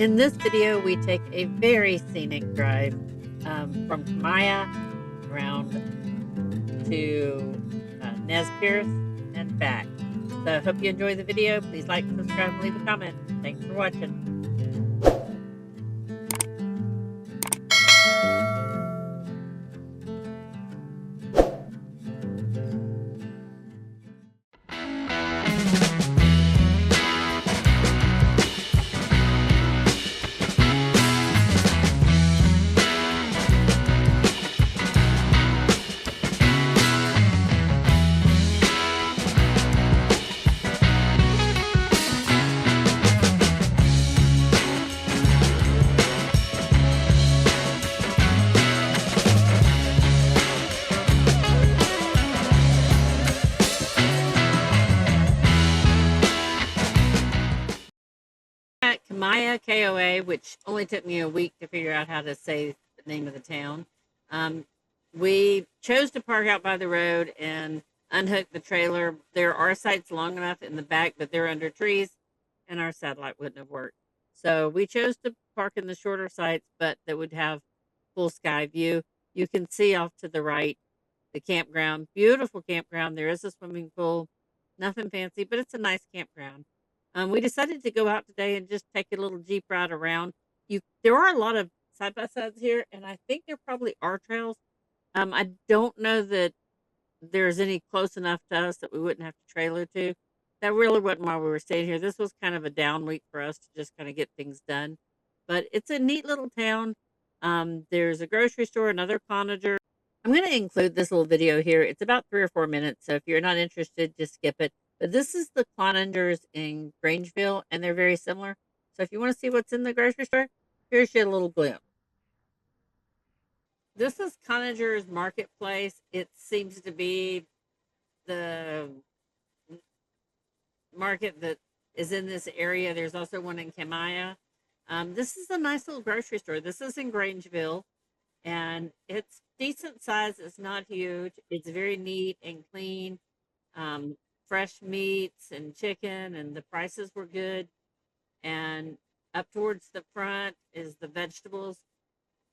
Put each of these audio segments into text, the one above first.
In this video, we take a very scenic drive from Kamiah around to Nez Perce and back. So I hope you enjoy the video. Please like, subscribe, and leave a comment. Thanks for watching. Kamiah, KOA, which only took me a week to figure out how to say the name of the town. We chose to park out by the road and unhook the trailer. There are sites long enough in the back, but they're under trees, and our satellite wouldn't have worked. So we chose to park in the shorter sites, but that would have full sky view. You can see off to the right the campground. Beautiful campground. There is a swimming pool. Nothing fancy, but it's a nice campground. We decided to go out today and just take a little Jeep ride around. There are a lot of side-by-sides here, and I think there probably are trails. I don't know that there's any close enough to us that we wouldn't have to trailer to. That really wasn't why we were staying here. This was kind of a down week for us to just kind of get things done. But it's a neat little town. There's a grocery store, another cottager. I'm going to include this little video here. It's about 3 or 4 minutes, so if you're not interested, just skip it. But this is the Cloningers in Grangeville, and they're very similar. So if you want to see what's in the grocery store, here's your little glimpse. This is Cloningers Marketplace. It seems to be the market that is in this area. There's also one in Kamiah. This is a nice little grocery store. This is in Grangeville, and it's decent size. It's not huge. It's very neat and clean. Fresh meats and chicken, and the prices were good. And up towards the front is the vegetables.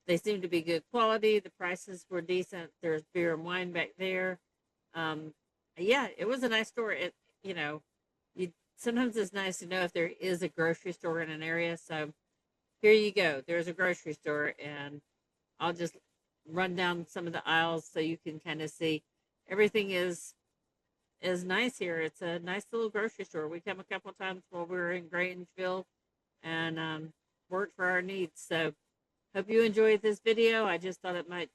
They seem to be good quality. The prices were decent. There's beer and wine back there. Yeah, it was a nice store. Sometimes it's nice to know if there is a grocery store in an area. So here you go. There's a grocery store, and I'll just run down some of the aisles so you can kind of see everything is nice here. It's a nice little grocery store. We come a couple times while we were in Grangeville and worked for our needs. So hope you enjoyed this video. I just thought it might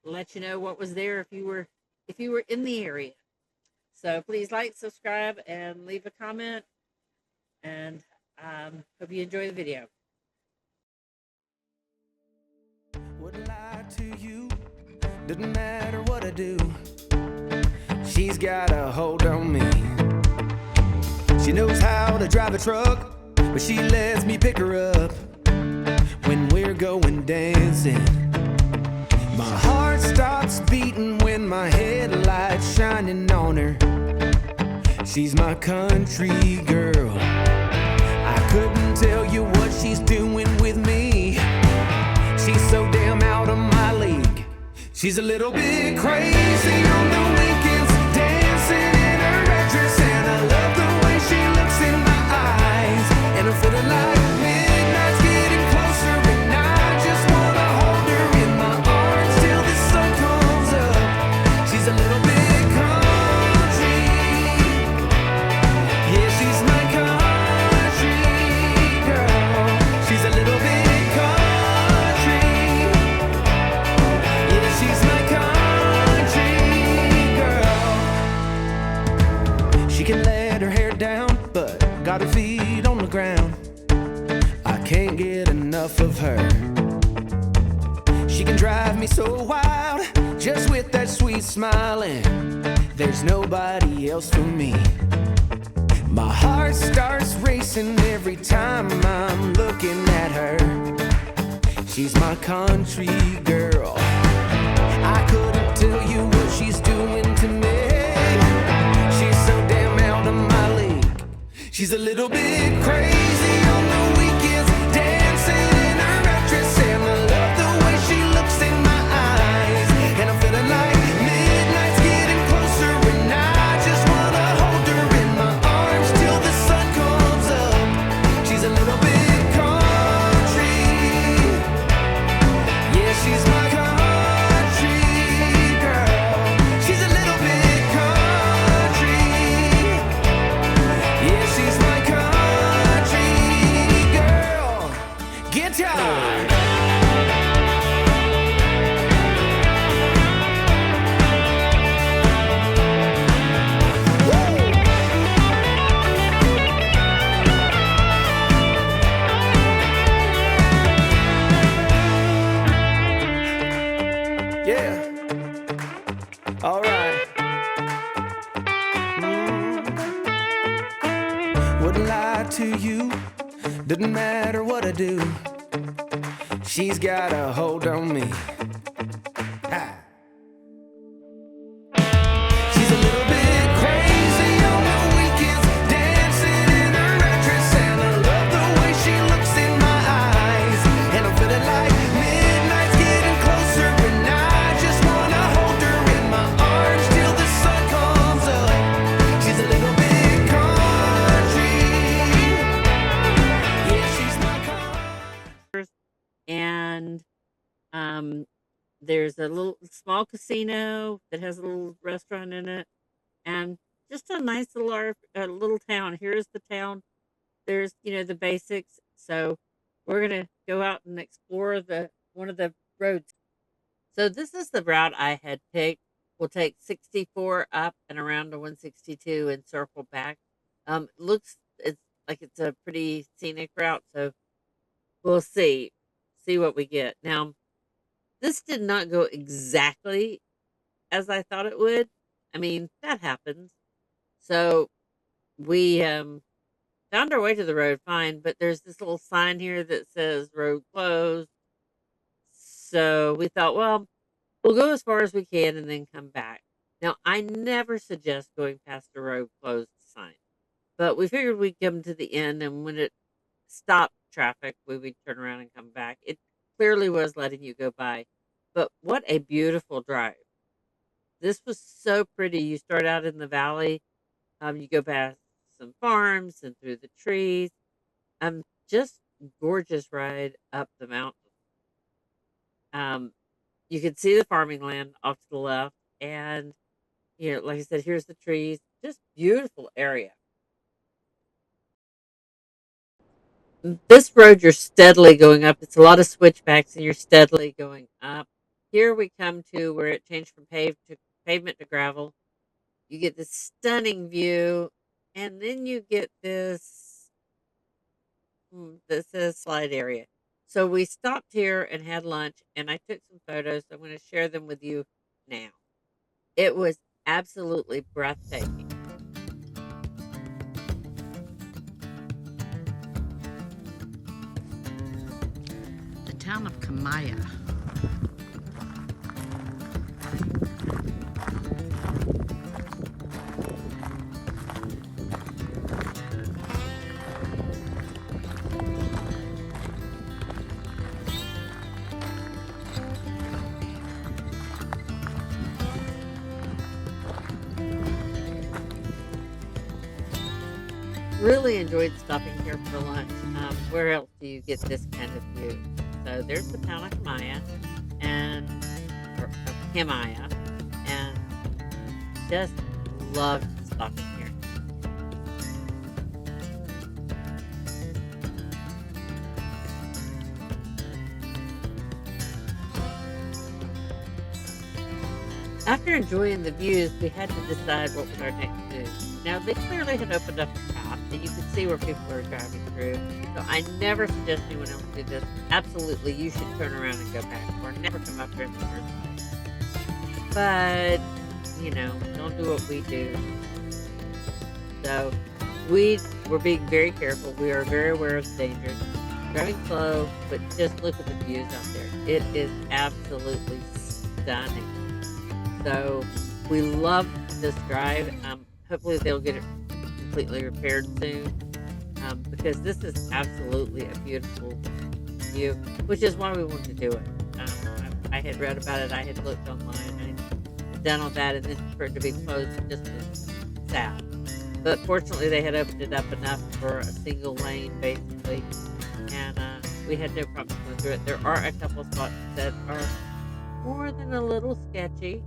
let you know what was there if you were in the area. So please like, subscribe, and leave a comment. And hope you enjoy the video. Wouldn't lie to you. Doesn't matter what I do. She's got a hold on me. She knows how to drive a truck, but she lets me pick her up when we're going dancing. My heart stops beating when my headlights shining on her. She's my country girl. I couldn't tell you what she's doing with me. She's so damn out of my league. She's a little bit crazy on the weekends, dancing in her red dress, and I love the way she looks in my eyes, and I'm feeling like midnight's getting closer, and I just wanna hold her in my arms till the sun comes up. She's a little bit country, yeah, she's my country girl. She's a little bit country, yeah, she's my country girl. She can let her hair down, but got her feet on the ground. I can't get enough of her. She can drive me so wild, just with that sweet smile, and there's nobody else for me. My heart starts racing every time I'm looking at her. She's my country girl. I couldn't tell you what she's doing to me. She's so damn out of my league. She's a little bit crazy on the you. Doesn't matter what I do. She's got a hold on me. Ha. She's a little bit crazy on the weekends, dancing in her red dress, and I love the way she looks in my eyes. And I'm feeling like midnight's getting closer, and I just wanna hold her in my arms till the sun comes up. She's a little bit country. Yeah, she's my country. And there's a little small casino that has a little restaurant in it, and just a nice little town. Here's the town. There's the basics. So we're gonna go out and explore the one of the roads. So this is the route I had picked. We'll take 64 up and around to 162 and circle back. Looks it's like it's a pretty scenic route, so we'll see what we get. Now, this did not go exactly as I thought it would. I mean, that happens. So we found our way to the road fine, but there's this little sign here that says road closed. So we thought, well, we'll go as far as we can and then come back. Now, I never suggest going past a road closed sign, but we figured we'd come to the end, and when it stopped traffic, we would turn around and come back. It clearly was letting you go by, but what a beautiful drive. This was so pretty. You start out in the valley, you go past some farms and through the trees. Just gorgeous ride up the mountain. Um, you can see the farming land off to the left, and like I said, here's the trees. Just beautiful area. This road, you're steadily going up. It's a lot of switchbacks, and you're steadily going up. Here we come to where it changed from pavement to gravel. You get this stunning view, and then you get this is slide area. So we stopped here and had lunch, and I took some photos. I'm going to share them with you now. It was absolutely breathtaking. The town of Kamiah. Really enjoyed stopping here for lunch. Where else do you get this kind of view? So there's the town of Kamiah, or Kamiah, and just loved stopping here. After enjoying the views, we had to decide what was our next move. Now, they clearly had opened up a path that you could see where people were driving through. So I never suggest anyone else do this. Absolutely, you should turn around and go back, or never come up here in the first place. But, don't do what we do. So we were being very careful. We are very aware of the dangers. Driving slow, but just look at the views out there. It is absolutely stunning. So we love this drive. Hopefully they'll get it completely repaired soon, because this is absolutely a beautiful view, which is why we wanted to do it. I had read about it. I had looked online. I had done all that, and then for it to be closed just was sad. But fortunately, they had opened it up enough for a single lane, basically, and we had no problem going through it. There are a couple spots that are more than a little sketchy,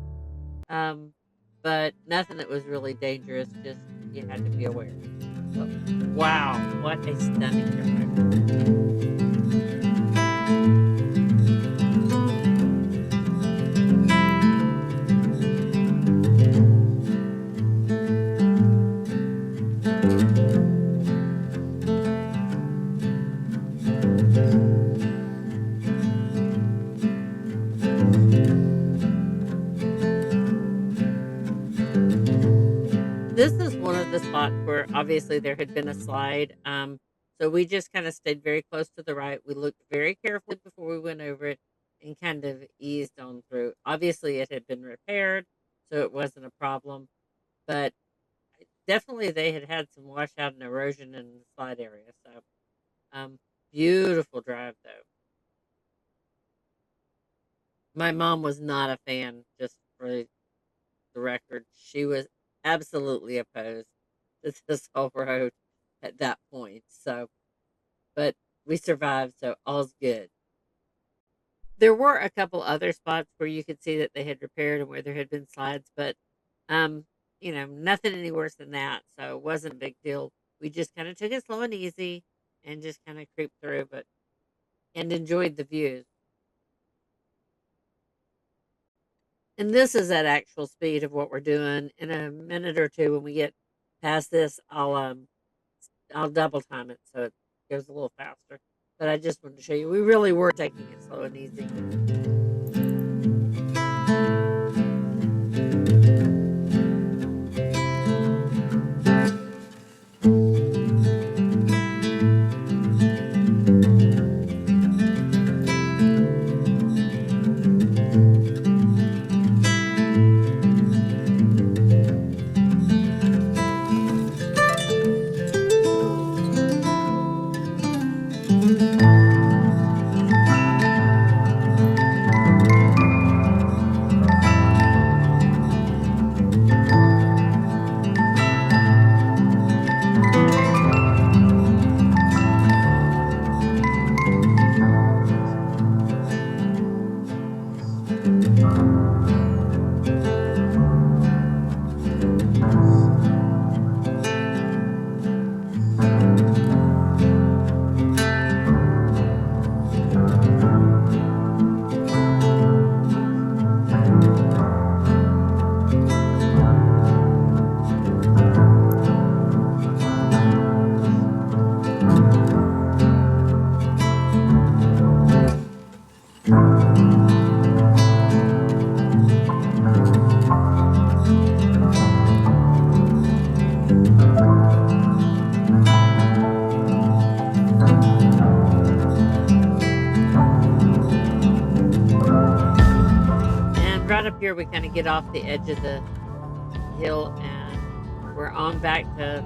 but nothing that was really dangerous. Just you had to be aware. So, wow, what a stunning drive! This is one of the spots where obviously there had been a slide. So we just kind of stayed very close to the right. We looked very carefully before we went over it and kind of eased on through. Obviously, it had been repaired, so it wasn't a problem. But definitely, they had had some washout and erosion in the slide area. So, um, beautiful drive though. My mom was not a fan, just for the record. She was absolutely opposed to this whole road at that point. So, but we survived, so all's good. There were a couple other spots where you could see that they had repaired and where there had been slides, but um, nothing any worse than that. So it wasn't a big deal. We just kind of took it slow and easy and just kind of creeped through, but and enjoyed the views. And this is at actual speed of what we're doing. In a minute or two, when we get past this, I'll double time it so it goes a little faster. But I just wanted to show you we really were taking it slow and easy. Right up here, we kind of get off the edge of the hill and we're on back to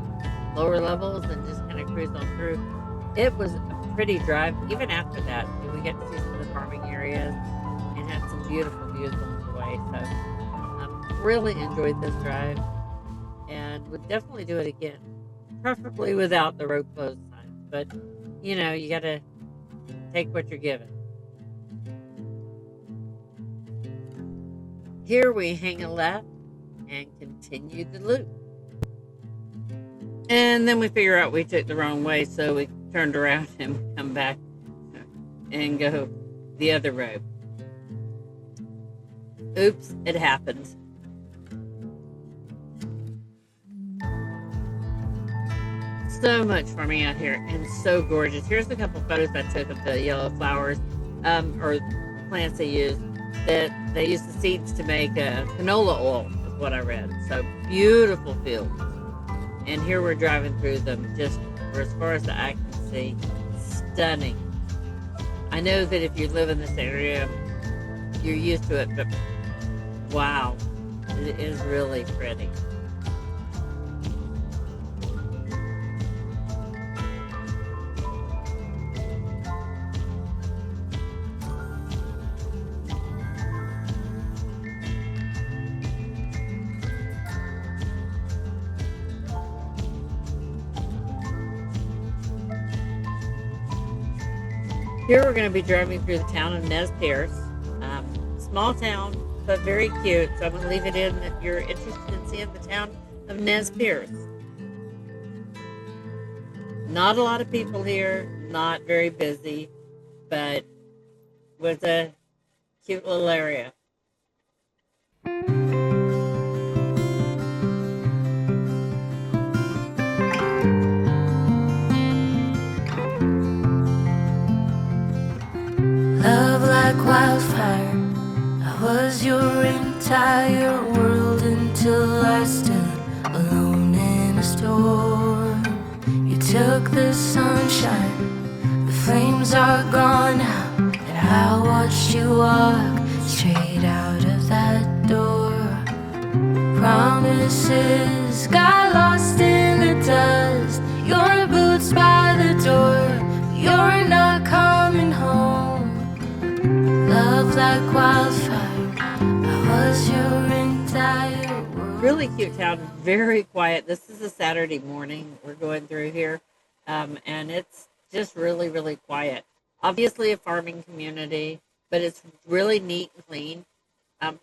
lower levels and just kind of cruise on through. It was a pretty drive. Even after that, we got to see some of the farming areas and had some beautiful views along the way. So really enjoyed this drive and would definitely do it again, preferably without the road closed signs. But you got to take what you're given. Here we hang a left and continue the loop. And then we figure out we took the wrong way, so we turned around and come back and go the other road. Oops, it happens. So much for me out here and so gorgeous. Here's a couple photos I took of the yellow flowers, or plants they used. That they use the seeds to make canola oil, is what I read. So beautiful fields. And here we're driving through them, just for as far as the eye can see. Stunning. I know that if you live in this area, you're used to it, but wow, it is really pretty. Here we're going to be driving through the town of Nez Perce. Small town, but very cute. So I'm going to leave it in if you're interested in seeing the town of Nez Perce. Not a lot of people here, not very busy, but was a cute little area. Love like wildfire, I was your entire world until I stood alone in a storm. You took the sunshine, the flames are gone now, and I watched you walk straight out of that door. Promises got lost in the dust. Your boots by the door, you're not coming home. Love like wildfire, I was your entire world. Really cute town, very quiet. This is a Saturday morning we're going through here, and it's just really, really quiet. Obviously a farming community, but it's really neat and clean.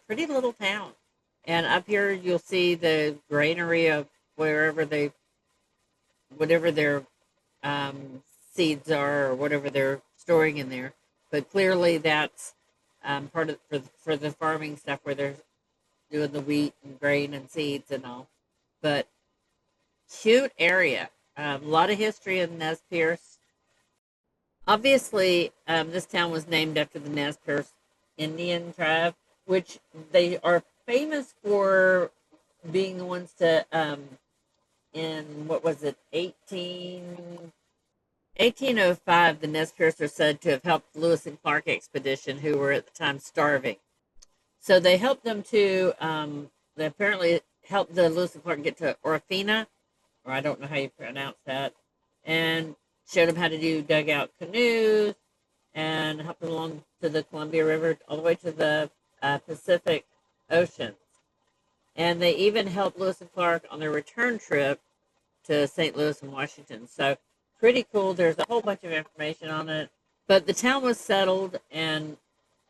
Pretty little town. And up here you'll see the granary of whatever their seeds are, or whatever they're storing in there. But clearly that's part of for the farming stuff, where they're doing the wheat and grain and seeds and all. But cute area. A lot of history in Nez Perce. Obviously, this town was named after the Nez Perce Indian tribe, which they are famous for being the ones to, in, what was it, 1805, the Nez Perce are said to have helped Lewis and Clark expedition, who were at the time starving. So they helped them to, they apparently helped the Lewis and Clark get to Orofina, or I don't know how you pronounce that, and showed them how to do dugout canoes, and helped them along to the Columbia River, all the way to the Pacific Ocean. And they even helped Lewis and Clark on their return trip to St. Louis and Washington. So pretty cool. There's a whole bunch of information on it. But the town was settled, and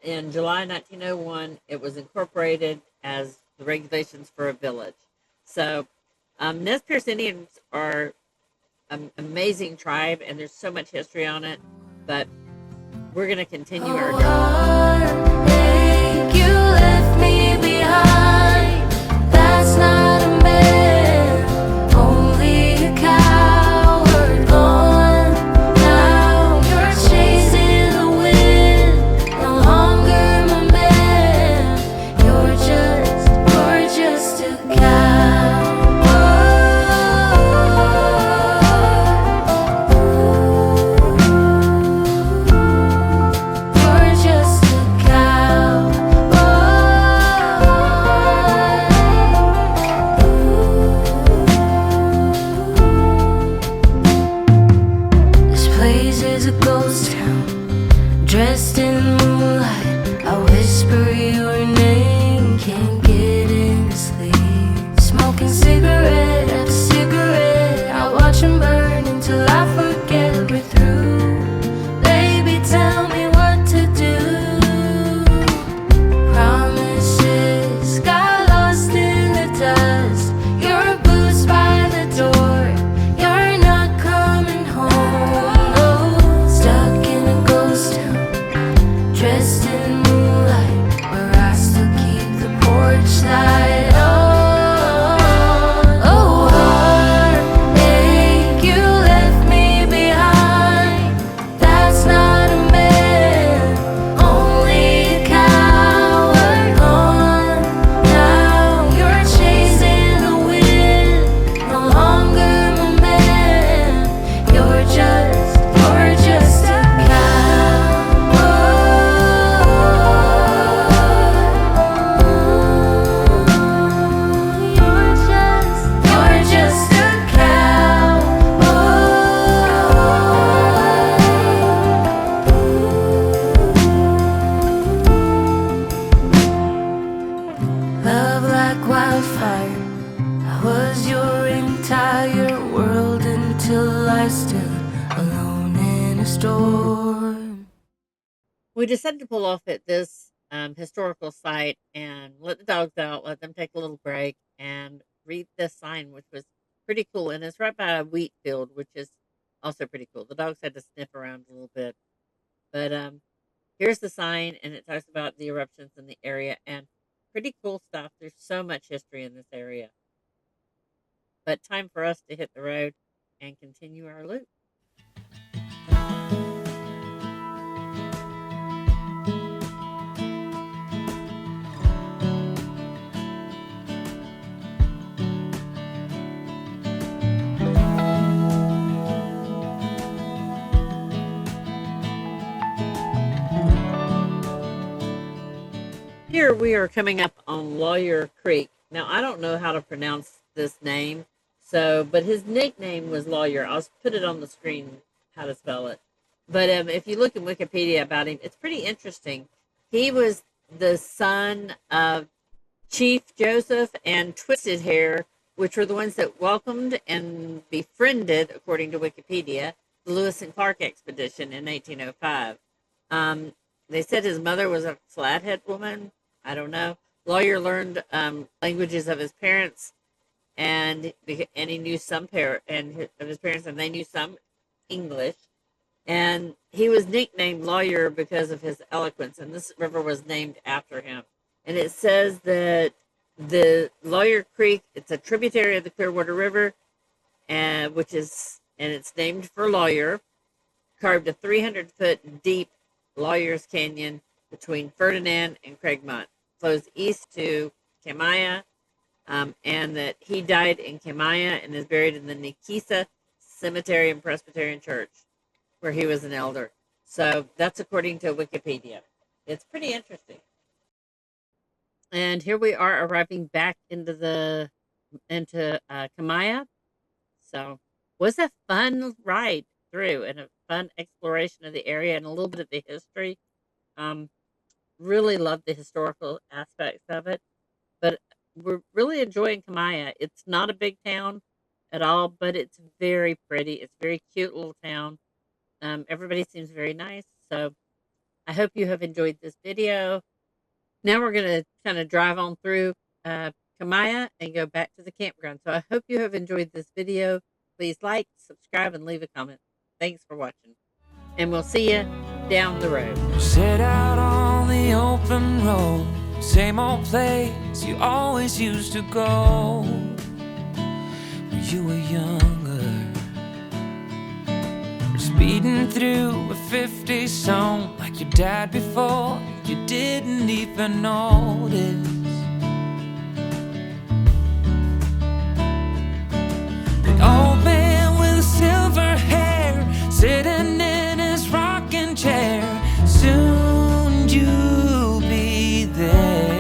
in July 1901, it was incorporated as the regulations for a village. So Nez Perce Indians are an amazing tribe, and there's so much history on it. But we're going to continue our journey. Heartache, you left me behind. That's not a man, only a coward. Gone now, you're chasing the wind. No longer my man. You're just a You're just a This place is a ghost town, dressed in moonlight. I whisper your name, can't get any sleep. Smoking cigarette after cigarette, I watch them burn until I forget we're through. Baby, tell me what to do. Promises got lost in the dust. Your boots by the door, you're not coming home. Oh, stuck in a ghost town, dressed in moonlight, where I still keep the porch light on. Oh, heartache, you left me behind. That's not a man, only a coward. Gone now, you're chasing the wind. No longer my man. You're just a You're just a Love like wildfire, I was your entire world until I stood alone in a storm. We decided to pull off at this historical site and let the dogs out, let them take a little break, and read this sign, which was pretty cool. And it's right by a wheat field, which is also pretty cool. The dogs had to sniff around a little bit. But here's the sign, and it talks about the eruptions in the area, and pretty cool stuff. There's so much history in this area. But time for us to hit the road and continue our loop. here we are coming up on Lawyer Creek. Now, I don't know how to pronounce this name, but his nickname was Lawyer. I'll put it on the screen how to spell it. But if you look in Wikipedia about him, it's pretty interesting. He was the son of Chief Joseph and Twisted Hair, which were the ones that welcomed and befriended, according to Wikipedia, the Lewis and Clark expedition in 1805. They said his mother was a Flathead woman. I don't know. Lawyer learned languages of his parents, and he knew some of his parents, and they knew some English. And he was nicknamed Lawyer because of his eloquence, and this river was named after him. And it says that the Lawyer Creek, it's a tributary of the Clearwater River, and it's named for Lawyer. Carved a 300-foot deep Lawyer's Canyon between Ferdinand and Craigmont. Flows east to Kamiah, and that he died in Kamiah and is buried in the Nikisa Cemetery and Presbyterian Church, where he was an elder. So that's according to Wikipedia. It's pretty interesting. And here we are arriving back into Kamiah. So was a fun ride through and a fun exploration of the area and a little bit of the history. Really loved the historical aspects of it, but we're really enjoying Kamiah. It's not a big town at all, but it's very pretty. It's a very cute little town. Everybody seems very nice. So I hope you have enjoyed this video. Now we're going to kind of drive on through Kamiah and go back to the campground. So I hope you have enjoyed this video. Please like, subscribe, and leave a comment. Thanks for watching. And we'll see you down the road. Set out on the open road, same old place you always used to go when you were younger. We're speeding through a 50 song like your dad before you didn't even notice. The old man with the silver hair sitting in his rocking chair. Soon you'll be there.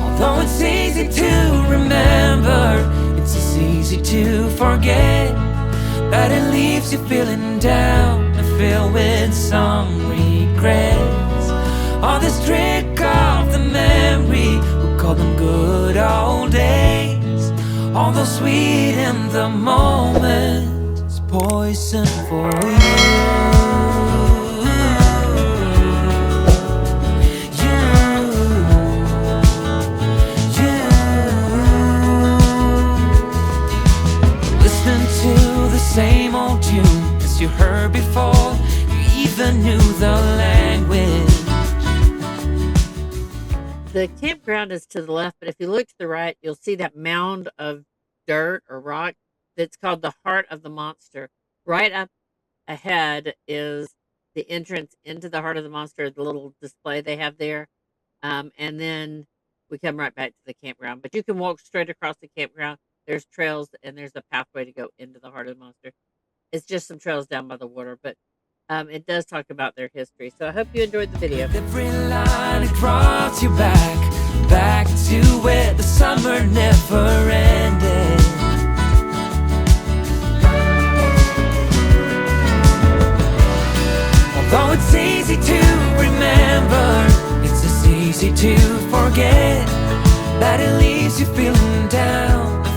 Although it's easy to remember, it's as easy to forget that it leaves you feeling down and filled with some regrets. All this trick of the memory, we call them good old days. Although sweet in the moment, it's poison for you. Same old tune as you heard before, you even knew the language. The campground is to the left, but if you look to the right, you'll see that mound of dirt or rock that's called the Heart of the Monster. Right up ahead is the entrance into the Heart of the Monster, the little display they have there. And then we come right back to the campground. But you can walk straight across the campground. There's trails and there's a pathway to go into the Heart of the Monster. It's just some trails down by the water, but it does talk about their history. So I hope you enjoyed the video. Every line across your back to where the summer never ended. Although it's easy to remember, it's as easy to forget that it leaves you feeling down.